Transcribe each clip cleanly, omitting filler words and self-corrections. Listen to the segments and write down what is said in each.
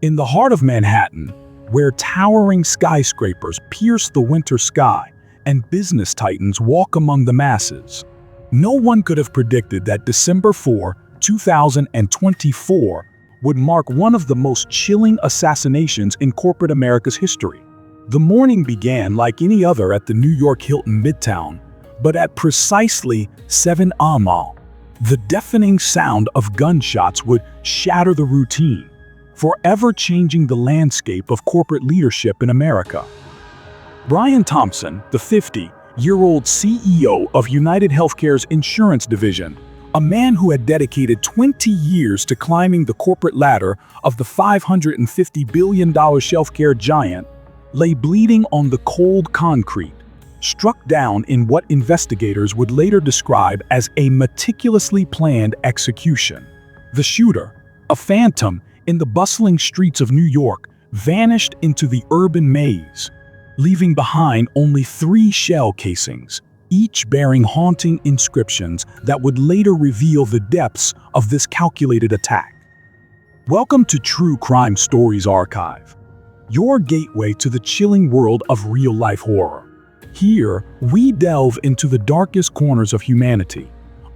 In the heart of Manhattan, where towering skyscrapers pierce the winter sky and business titans walk among the masses, no one could have predicted that December 4, 2024 would mark one of the most chilling assassinations in corporate America's history. The morning began like any other at the New York Hilton Midtown, but at precisely 7 a.m., the deafening sound of gunshots would shatter the routine, forever changing the landscape of corporate leadership in America. Brian Thompson, the 50-year-old CEO of United Healthcare's insurance division, a man who had dedicated 20 years to climbing the corporate ladder of the $550 billion healthcare giant, lay bleeding on the cold concrete, struck down in what investigators would later describe as a meticulously planned execution. The shooter, a phantom in the bustling streets of New York, vanished into the urban maze, leaving behind only 3 shell casings, each bearing haunting inscriptions that would later reveal the depths of this calculated attack. Welcome to True Crime Stories Archive, your gateway to the chilling world of real-life horror. Here, we delve into the darkest corners of humanity,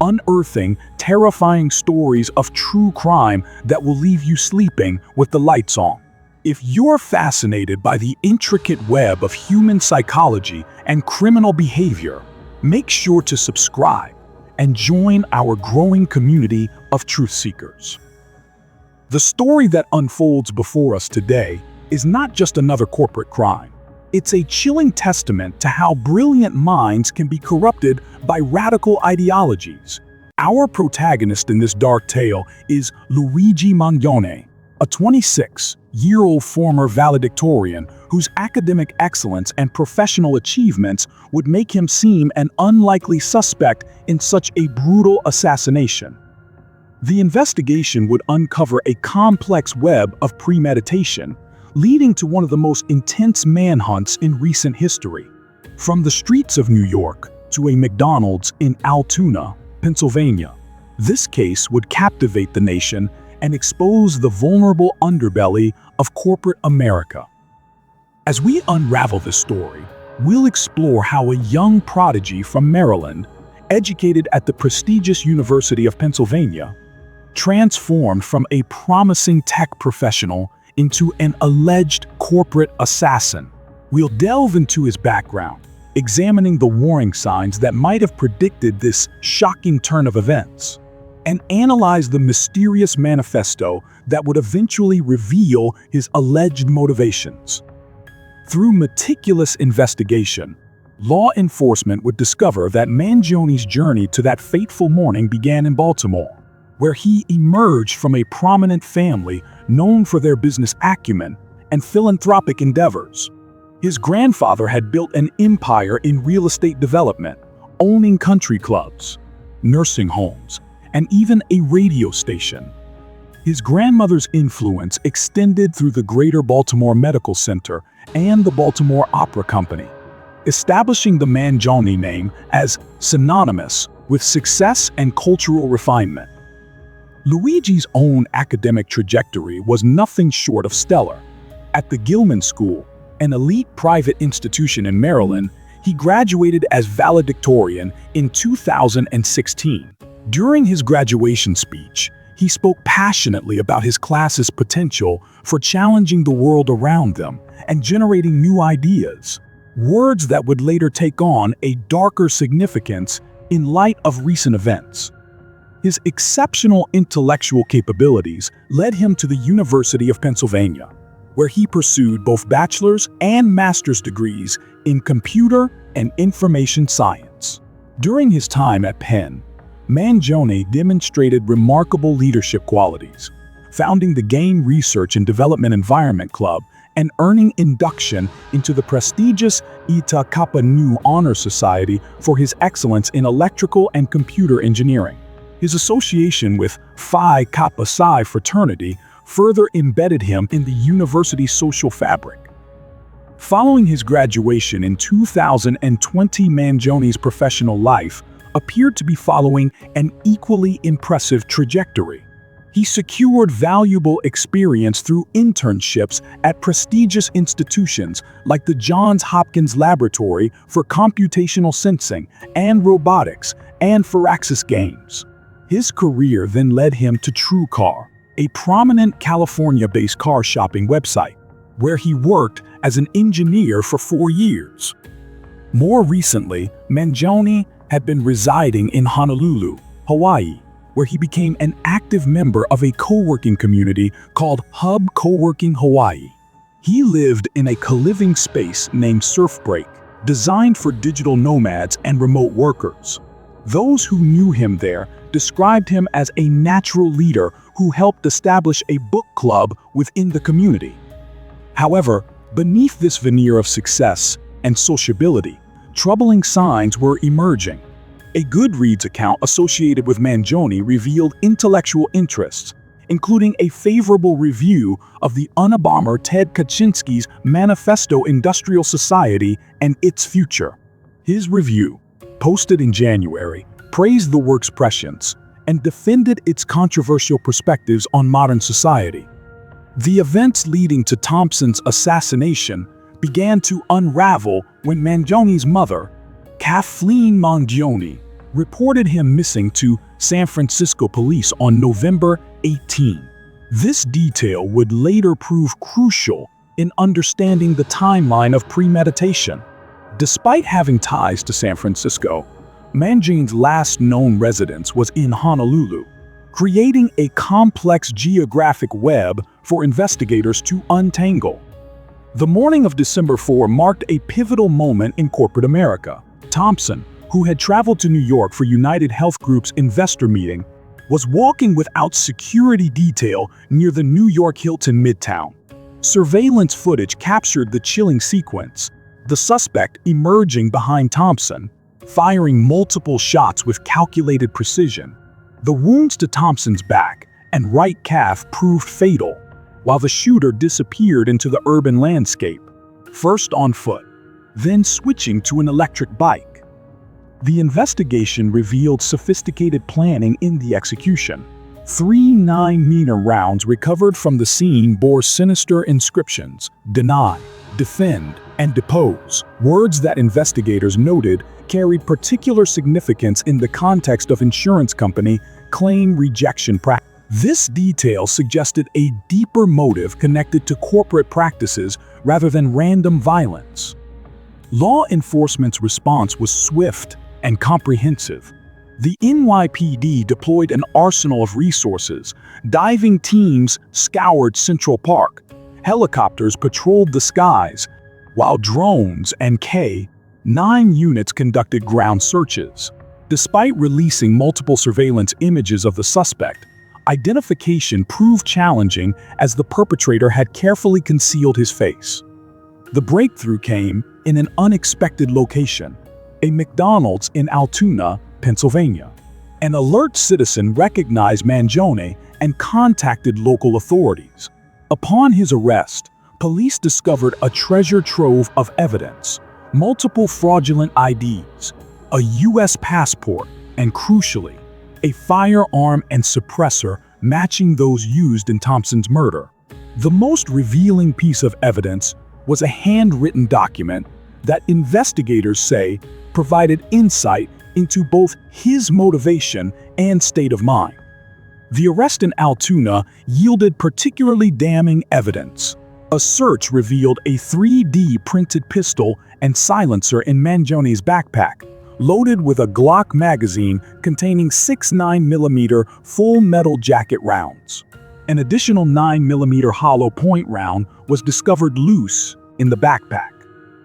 unearthing terrifying stories of true crime that will leave you sleeping with the lights on. If you're fascinated by the intricate web of human psychology and criminal behavior, make sure to subscribe and join our growing community of truth seekers. The story that unfolds before us today is not just another corporate crime. It's a chilling testament to how brilliant minds can be corrupted by radical ideologies. Our protagonist in this dark tale is Luigi Mangione, a 26-year-old former valedictorian whose academic excellence and professional achievements would make him seem an unlikely suspect in such a brutal assassination. The investigation would uncover a complex web of premeditation, leading to one of the most intense manhunts in recent history. From the streets of New York to a McDonald's in Altoona, Pennsylvania, this case would captivate the nation and expose the vulnerable underbelly of corporate America. As we unravel this story, we'll explore how a young prodigy from Maryland, educated at the prestigious University of Pennsylvania, transformed from a promising tech professional into an alleged corporate assassin. We'll delve into his background, examining the warning signs that might have predicted this shocking turn of events, and analyze the mysterious manifesto that would eventually reveal his alleged motivations. Through meticulous investigation, law enforcement would discover that Mangione's journey to that fateful morning began in Baltimore, where he emerged from a prominent family known for their business acumen and philanthropic endeavors. His grandfather had built an empire in real estate development, owning country clubs, nursing homes, and even a radio station. His grandmother's influence extended through the Greater Baltimore Medical Center and the Baltimore Opera Company, establishing the Mangione name as synonymous with success and cultural refinement. Luigi's own academic trajectory was nothing short of stellar. At the Gilman School, an elite private institution in Maryland, he graduated as valedictorian in 2016. During his graduation speech, he spoke passionately about his class's potential for challenging the world around them and generating new ideas, words that would later take on a darker significance in light of recent events. His exceptional intellectual capabilities led him to the University of Pennsylvania, where he pursued both bachelor's and master's degrees in computer and information science. During his time at Penn, Mangione demonstrated remarkable leadership qualities, founding the Game Research and Development Environment Club and earning induction into the prestigious Eta Kappa Nu Honor Society for his excellence in electrical and computer engineering. His association with Phi Kappa Psi fraternity further embedded him in the university's social fabric. Following his graduation in 2020, Mangione's professional life appeared to be following an equally impressive trajectory. He secured valuable experience through internships at prestigious institutions like the Johns Hopkins Laboratory for Computational Sensing and Robotics and Firaxis Games. His career then led him to TrueCar, a prominent California-based car shopping website, where he worked as an engineer for 4 years. More recently, Mangione had been residing in Honolulu, Hawaii, where he became an active member of a co-working community called Hub Co-working Hawaii. He lived in a co-living space named Surfbreak, designed for digital nomads and remote workers. Those who knew him there described him as a natural leader who helped establish a book club within the community. However, beneath this veneer of success and sociability, troubling signs were emerging. A Goodreads account associated with Mangione revealed intellectual interests, including a favorable review of the Unabomber Ted Kaczynski's Manifesto Industrial Society and Its Future. His review, posted in January, praised the work's prescience and defended its controversial perspectives on modern society. The events leading to Thompson's assassination began to unravel when Mangione's mother, Kathleen Mangione, reported him missing to San Francisco police on November 18. This detail would later prove crucial in understanding the timeline of premeditation. Despite having ties to San Francisco, Mangione's last known residence was in Honolulu, creating a complex geographic web for investigators to untangle. The morning of December 4 marked a pivotal moment in corporate America. Thompson, who had traveled to New York for United Health Group's investor meeting, was walking without security detail near the New York Hilton Midtown. Surveillance footage captured the chilling sequence, the suspect emerging behind Thompson, firing multiple shots with calculated precision. The wounds to Thompson's back and right calf proved fatal, while the shooter disappeared into the urban landscape, first on foot, then switching to an electric bike. The investigation revealed sophisticated planning in the execution. 3 9mm rounds recovered from the scene bore sinister inscriptions: deny, defend, and depose, words that investigators noted carried particular significance in the context of insurance company claim rejection practice. This detail suggested a deeper motive connected to corporate practices rather than random violence. Law enforcement's response was swift and comprehensive. The NYPD deployed an arsenal of resources. Diving teams scoured Central Park. Helicopters patrolled the skies, while drones and K-9 units conducted ground searches. Despite releasing multiple surveillance images of the suspect, identification proved challenging as the perpetrator had carefully concealed his face. The breakthrough came in an unexpected location: a McDonald's in Altoona, Pennsylvania. An alert citizen recognized Mangione and contacted local authorities. Upon his arrest, police discovered a treasure trove of evidence: multiple fraudulent IDs, a U.S. passport, and crucially, a firearm and suppressor matching those used in Thompson's murder. The most revealing piece of evidence was a handwritten document that investigators say provided insight into both his motivation and state of mind. The arrest in Altoona yielded particularly damning evidence. A search revealed a 3D printed pistol and silencer in Mangione's backpack, loaded with a Glock magazine containing 6 9mm full metal jacket rounds. An additional 9mm hollow point round was discovered loose in the backpack.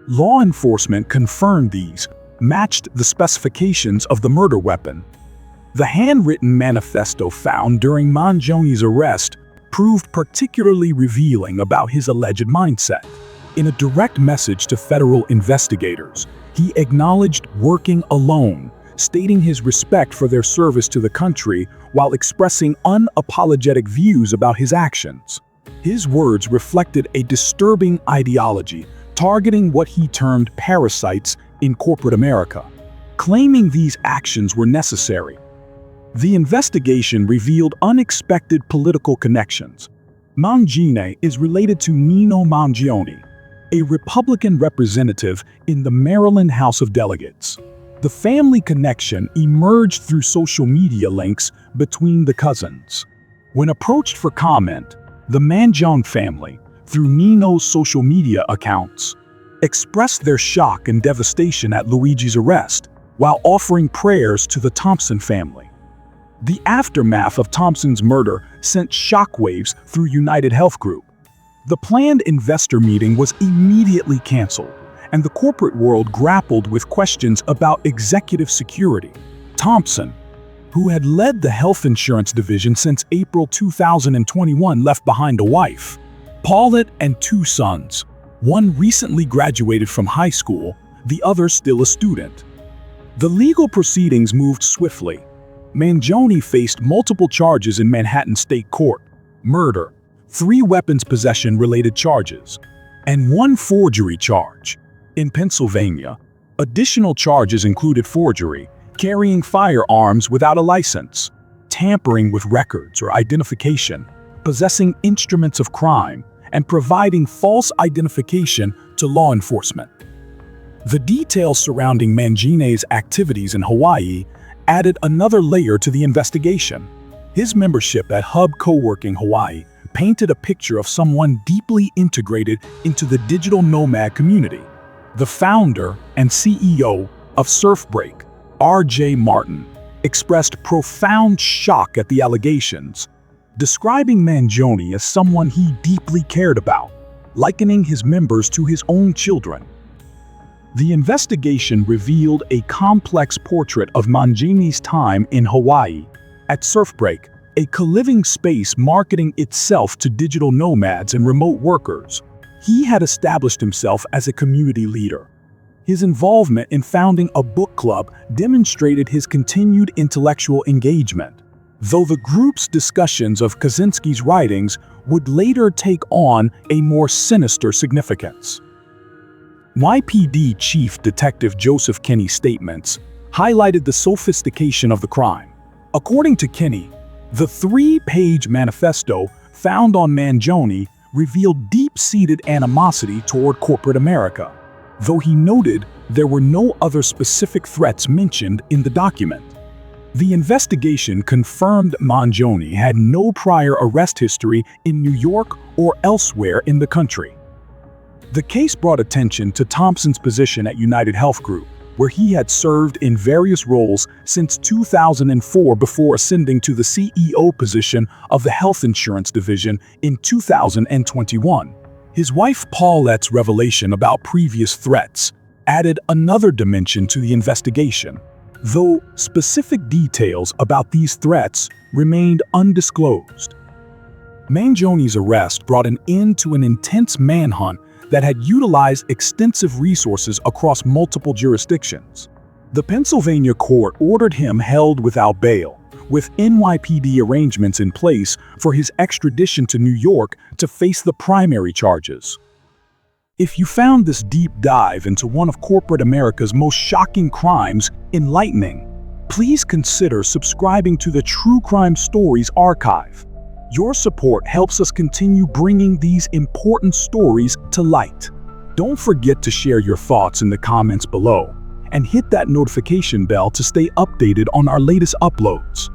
Law enforcement confirmed these matched the specifications of the murder weapon. The handwritten manifesto found during Mangione's arrest proved particularly revealing about his alleged mindset. In a direct message to federal investigators, he acknowledged working alone, stating his respect for their service to the country while expressing unapologetic views about his actions. His words reflected a disturbing ideology targeting what he termed parasites in corporate America, claiming these actions were necessary. The investigation revealed unexpected political connections. Mangione is related to Nino Mangione, a Republican representative in the Maryland House of Delegates. The family connection emerged through social media links between the cousins. When approached for comment, the Mangione family, through Nino's social media accounts, expressed their shock and devastation at Luigi's arrest, while offering prayers to the Thompson family. The aftermath of Thompson's murder sent shockwaves through United Health Group. The planned investor meeting was immediately canceled, and the corporate world grappled with questions about executive security. Thompson, who had led the health insurance division since April 2021, left behind a wife, Paulette, and 2 sons. One recently graduated from high school, the other still a student. The legal proceedings moved swiftly. Mangione faced multiple charges in Manhattan State Court: murder, 3 weapons possession-related charges, and 1 forgery charge. In Pennsylvania, additional charges included forgery, carrying firearms without a license, tampering with records or identification, possessing instruments of crime, and providing false identification to law enforcement. The details surrounding Mangione's activities in Hawaii added another layer to the investigation. His membership at Hub Co-working Hawaii painted a picture of someone deeply integrated into the digital nomad community. The founder and CEO of Surfbreak, R.J. Martin, expressed profound shock at the allegations, describing Mangione as someone he deeply cared about, likening his members to his own children. The investigation revealed a complex portrait of Mangione's time in Hawaii. At Surfbreak, a co-living space marketing itself to digital nomads and remote workers, he had established himself as a community leader. His involvement in founding a book club demonstrated his continued intellectual engagement, though the group's discussions of Kaczynski's writings would later take on a more sinister significance. NYPD Chief Detective Joseph Kinney's statements highlighted the sophistication of the crime. According to Kinney, the 3-page manifesto found on Mangione revealed deep-seated animosity toward corporate America, though he noted there were no other specific threats mentioned in the document. The investigation confirmed Mangione had no prior arrest history in New York or elsewhere in the country. The case brought attention to Thompson's position at United Health Group, where he had served in various roles since 2004 before ascending to the CEO position of the health insurance division in 2021. His wife Paulette's revelation about previous threats added another dimension to the investigation, though specific details about these threats remained undisclosed. Mangione's arrest brought an end to an intense manhunt that had utilized extensive resources across multiple jurisdictions. The Pennsylvania court ordered him held without bail, with NYPD arrangements in place for his extradition to New York to face the primary charges. If you found this deep dive into one of corporate America's most shocking crimes enlightening, please consider subscribing to the True Crime Stories archive. Your support helps us continue bringing these important stories to light. Don't forget to share your thoughts in the comments below, and hit that notification bell to stay updated on our latest uploads.